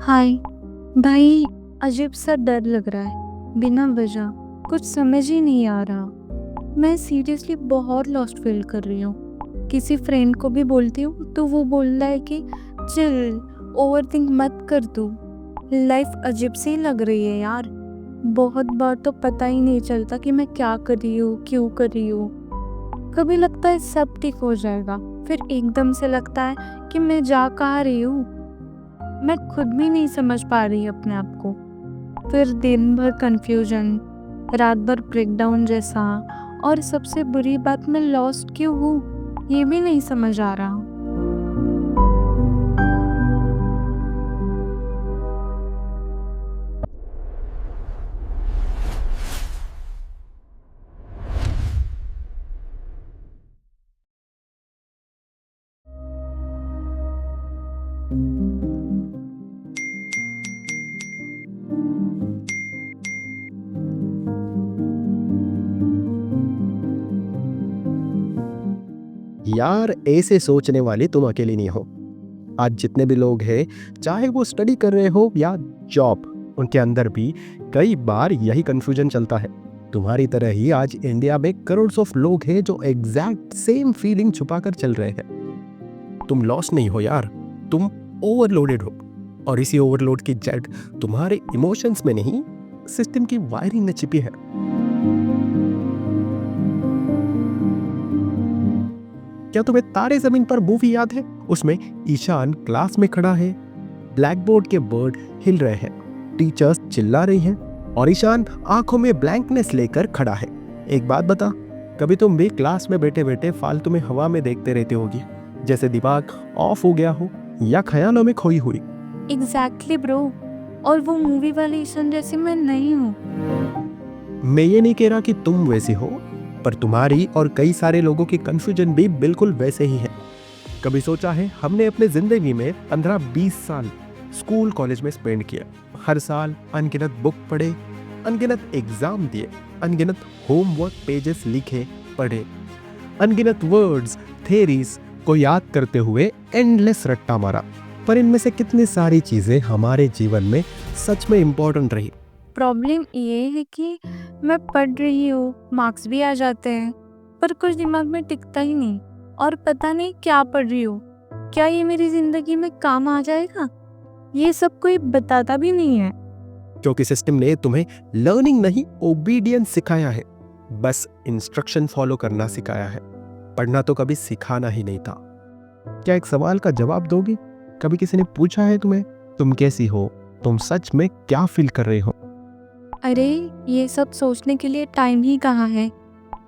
हाय भाई। अजीब सा डर लग रहा है बिना वजह। कुछ समझ ही नहीं आ रहा। मैं सीरियसली बहुत लॉस्ट फील कर रही हूँ। किसी फ्रेंड को भी बोलती हूँ तो वो बोल रहा है कि चिल, ओवरथिंक मत कर तू। लाइफ अजीब सी लग रही है यार। बहुत बार तो पता ही नहीं चलता कि मैं क्या कर रही हूँ, क्यों कर रही हूँ। कभी लगता है सब ठीक हो जाएगा, फिर एकदम से लगता है कि मैं जा कहाँ रही हूँ। मैं खुद भी नहीं समझ पा रही अपने आप को। फिर दिन भर कंफ्यूजन, रात भर ब्रेकडाउन जैसा। और सबसे बुरी बात, मैं लॉस्ट क्यों हूँ ये भी नहीं समझ आ रहा। यार, ऐसे सोचने वाले तुम अकेले नहीं हो। आज जितने भी लोग हैं, चाहे वो स्टडी कर रहे हो या जॉब, उनके अंदर भी कई बार यही कंफ्यूजन चलता है। तुम्हारी तरह ही आज इंडिया में करोड़ ऑफ लोग हैं जो एग्जैक्ट सेम फीलिंग छुपाकर चल रहे हैं। तुम लॉस्ट नहीं हो यार, तुम ओवरलोडेड हो। और इसी ओवरलोड की जड़ तुम्हारे इमोशंस में नहीं, सिस्टम की वायरिंग में छिपी है। क्या तुम्हें तारे जमीन पर मूवी याद है? उसमें ईशान क्लास में खड़ा है, ब्लैक बोर्ड के वर्ड हिल रहे हैं, टीचर्स चिल्ला रही हैं और ईशान आंखों में ब्लैंकनेस लेकर खड़ा है। एक बात बता, कभी तुम भी क्लास में बैठे बैठे फालतू में हवा में देखते रहते होगी, जैसे दिमाग ऑफ हो गया हो या ख्यालों में खोई हुई। Exactly bro. और वो मूवी वाली ईशन जैसी मैं नहीं हूँ। मैं ये नहीं कह रहा कि तुम वैसी हो, पर तुम्हारी और कई सारे लोगों की कंफ्यूजन भी बिल्कुल वैसे ही है। कभी सोचा है हमने अपने जिंदगी में 15-20 साल स्कूल कॉलेज में स्पेंड किया। हर साल अनगिनत बुक पढ़े, अनगिनत एग्जाम दिए, अनगिनत होमवर्क पेजेस लिखे पढ़े, अनगिनत वर्ड्स थेरीज को याद करते हुए एंडलेस रट्टा मारा। पर इनमें से कितनी सारी चीजें हमारे जीवन में सच में इम्पोर्टेंट रही? प्रॉब्लम ये है कि मैं पढ़ रही हूँ, मार्क्स भी आ जाते हैं, पर कुछ दिमाग में टिकता ही नहीं। और पता नहीं क्या पढ़ रही हूँ, क्या ये मेरी जिंदगी में काम आ जाएगा, ये सब कोई बताता भी नहीं है। क्योंकि सिस्टम ने तुम्हें लर्निंग नहीं, ओबीडियंस सिखाया है। बस इंस्ट्रक्शन फॉलो करना सिखाया है, पढ़ना तो कभी सिखाना ही नहीं था। क्या एक सवाल का जवाब दोगे? कभी किसी ने पूछा है तुम्हें, तुम कैसी हो, तुम सच में क्या फील कर रहे हो? अरे ये सब सोचने के लिए टाइम ही कहाँ है।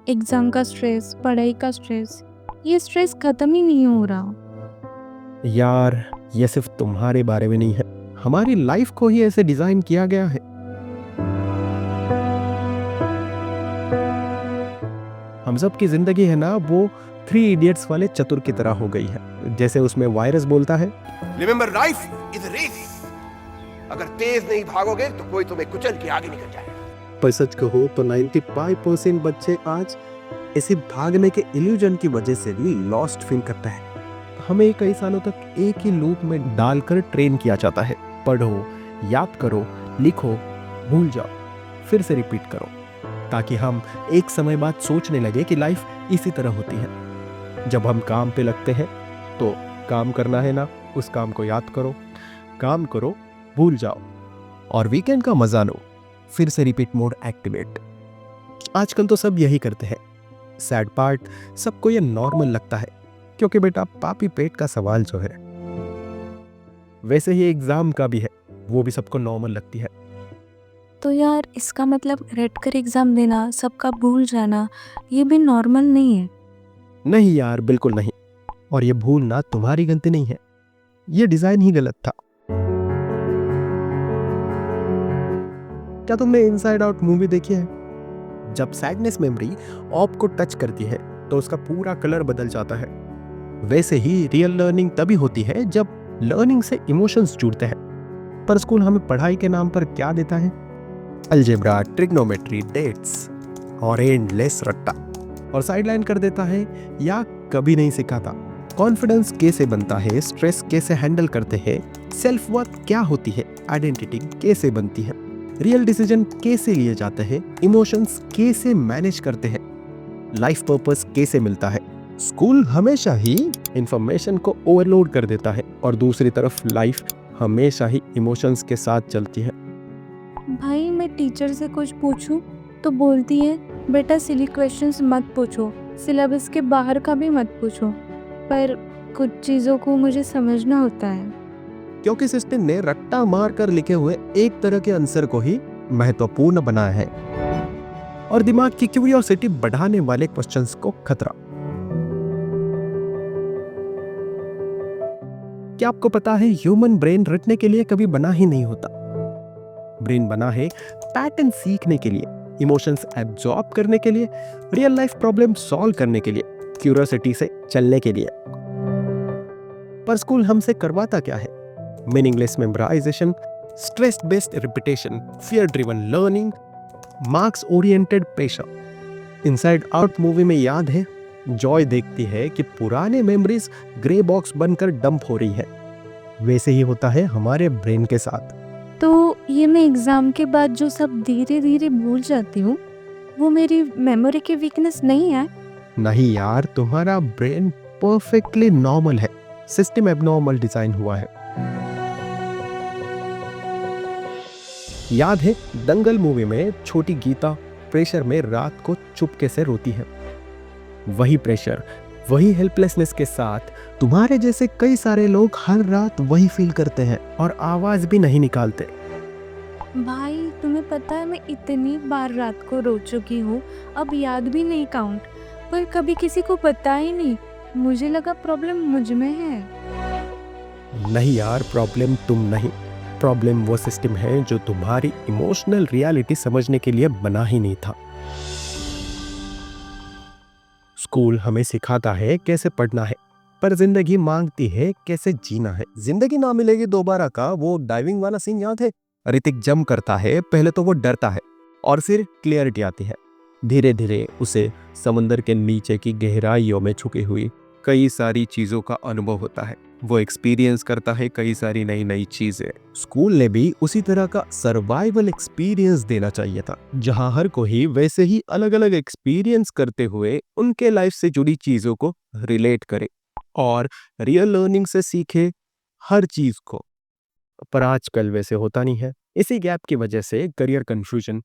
एग्जाम का स्ट्रेस, पढ़ाई का स्ट्रेस, ये स्ट्रेस खत्म ही नहीं हो रहा। यार, ये सिर्फ तुम्हारे बारे में नहीं है, हमारी लाइफ को ही ऐसे डिजाइन किया गया है। हम सब की जिंदगी है ना, वो 3 इडियट्स वाले चतुर की तरह हो गई है। जैसे उसमें वायरस बोलता है, remember life is a race. अगर तेज नहीं भागोगे तो कोई तुम्हें कुचल के आगे निकल जाएगा। पर सच कहो तो 95% बच्चे आज ऐसे भागने के इल्यूजन की वजह से भी लॉस्ट फील करते हैं। हमें कई सालों तक एक ही लूप में डालकर ट्रेन किया जाता है। पढ़ो, याद करो, लिखो, भूल जाओ, फिर से रिपीट करो, ताकि हम एक समय बाद सोचने लगे कि लाइफ इसी तरह होती है। जब हम काम पे लगते हैं तो काम करना है ना, उस काम को याद करो, काम करो, भूल जाओ, और वीकेंड का मजा लो, फिर से रिपीट मोड एक्टिवेट। आजकल तो सब यही करते हैं। सैड पार्ट, सबको ये नॉर्मल लगता है, क्योंकि बेटा पापी पेट का सवाल जो है, वैसे ही एग्जाम का भी है, वो भी सबको नॉर्मल लगती है। तो यार इसका मतलब रट कर एग्जाम देना, सबका भूल जाना, ये भी नॉर्मल नहीं है। नहीं यार, बिल्कुल नहीं। और ये भूलना तुम्हारी गलती नहीं है, ये डिजाइन ही गलत था। क्या तुमने इनसाइड आउट मूवी देखी है? जब सैडनेस मेमोरी ऑप को टच करती है तो उसका पूरा कलर बदल जाता है। वैसे ही रियल लर्निंग तभी होती है जब लर्निंग से इमोशंस जुड़ते हैं। पर स्कूल हमें पढ़ाई के नाम पर क्या देता है? अलजेब्रा, ट्रिग्नोमेट्री, डेट्स और एंडलेस रट्टा। और साइडलाइन कर देता है या कभी नहीं सिखाता कॉन्फिडेंस कैसे बनता है, स्ट्रेस कैसे हैंडल करते हैं, सेल्फ वर्थ क्या होती है, आइडेंटिटी कैसे बनती है, रियल डिसीजन कैसे लिए जाते हैं, इमोशंस कैसे मैनेज करते हैं, लाइफ पर्पस कैसे मिलता है। स्कूल हमेशा ही इंफॉर्मेशन को ओवरलोड कर देता है और दूसरी तरफ लाइफ हमेशा ही इमोशंस के साथ चलती है। भाई मैं टीचर से कुछ पूछूं तो बोलती है बेटा सिली क्वेश्चंस मत पूछो, सिलेबस के बाहर का भी मत पूछो। पर कुछ चीज़ों को मुझे समझना होता है। क्योंकि सिस्टम ने रट्टा मार कर लिखे हुए एक तरह के आंसर को ही महत्वपूर्ण बनाया है और दिमाग की क्यूरियोसिटी बढ़ाने वाले क्वेश्चंस को खतरा। क्या आपको पता है ह्यूमन ब्रेन रटने के लिए कभी बना ही नहीं होता। ब्रेन बना है पैटर्न सीखने के लिए, इमोशंस एब्जॉर्ब करने के लिए, रियल लाइफ प्रॉब्लम सॉल्व करने के लिए, क्यूरियोसिटी से चलने के लिए। पर स्कूल हमसे करवाता क्या है? Meaningless memorisation, stress based repetition, fear driven learning, marks oriented pressure. Inside out movie में याद है, जॉय देखती है कि पुराने मेमोरीज ग्रे बॉक्स बनकर डंप हो रही है। वैसे ही होता है हमारे ब्रेन के साथ। तो ये मैं एग्ज़ाम के बाद जो सब धीरे धीरे भूल जाती हूँ, वो मेरी मेमोरी की वीकनेस नहीं है। नहीं यार, तुम्हारा ब्रेन परफेक्टली नॉर्मल है, सिस्टम एबनॉर्मल डिजाइन हुआ है। याद है दंगल मूवी में छोटी गीता प्रेशर में रात को चुपके से रोती है। वही प्रेशर, वही हेल्पलेसनेस के साथ तुम्हारे जैसे कई सारे लोग हर रात वही फील करते हैं और आवाज भी नहीं निकालते। भाई तुम्हें पता है मैं इतनी बार रात को रो चुकी हूँ, अब याद भी नहीं काउंट, पर कभी किसी को पता ही नहीं। मुझे लगा प्रॉब्लम मुझ में है। नहीं यार, प्रॉब्लम तुम नहीं, प्रॉब्लम वो सिस्टम है जो तुम्हारी इमोशनल रियलिटी समझने के लिए बना ही नहीं था। स्कूल हमें सिखाता है कैसे पढ़ना है, पर जिंदगी मांगती है कैसे जीना है। जिंदगी ना मिलेगी दोबारा का वो डाइविंग वाला सीन याद है? ऋतिक जंप करता है, पहले तो वो डरता है और फिर क्लियरिटी आती है। धीरे धीरे उसे समुद्र के नीचे की गहराइयों में छुपी हुई कई सारी चीजों का अनुभव होता है। वो एक्सपीरियंस करता है कई सारी नई नई चीजें। स्कूल ने भी उसी तरह का सर्वाइवल एक्सपीरियंस देना चाहिए था, जहां हर कोई वैसे ही अलग अलग एक्सपीरियंस करते हुए उनके लाइफ से जुड़ी चीजों को रिलेट करे और रियल लर्निंग से सीखे हर चीज को। पर आजकल वैसे होता नहीं है। इसी गैप की वजह से career confusion,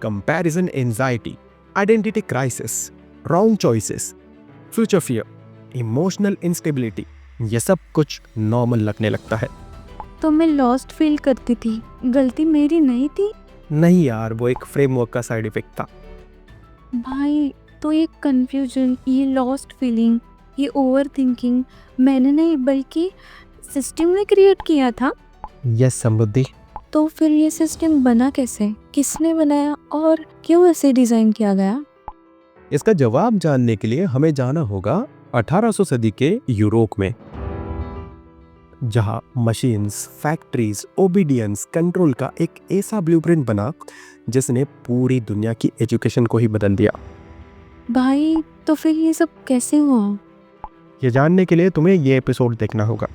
comparison anxiety, identity crisis, wrong choices, future fear, emotional instability, ये सब कुछ नॉर्मल लगने लगता है। तो मैं लॉस्ट फील करती थी, गलती मेरी नहीं थी। नहीं यार, वो एक फ्रेमवर्क का साइड इफेक्ट था। भाई तो ये कंफ्यूजन, ये लॉस्ट फीलिंग, ये ओवर थिंकिंग मैंने नहीं बल्कि सिस्टम ने क्रिएट किया था। यस समृद्धि। तो फिर ये सिस्टम बना कैसे, किसने बनाया और क्यों ऐसे डिजाइन किया गया? इसका जवाब जानने के लिए हमें जाना होगा 1800 सदी के यूरोप में, जहां मशीन्स, फैक्ट्रीज, ओबीडियंस, कंट्रोल का एक ऐसा ब्लूप्रिंट बना जिसने पूरी दुनिया की एजुकेशन को ही बदल दिया। भाई तो फिर ये सब कैसे हुआ? ये जानने के लिए तुम्हें ये एपिसोड देखना होगा।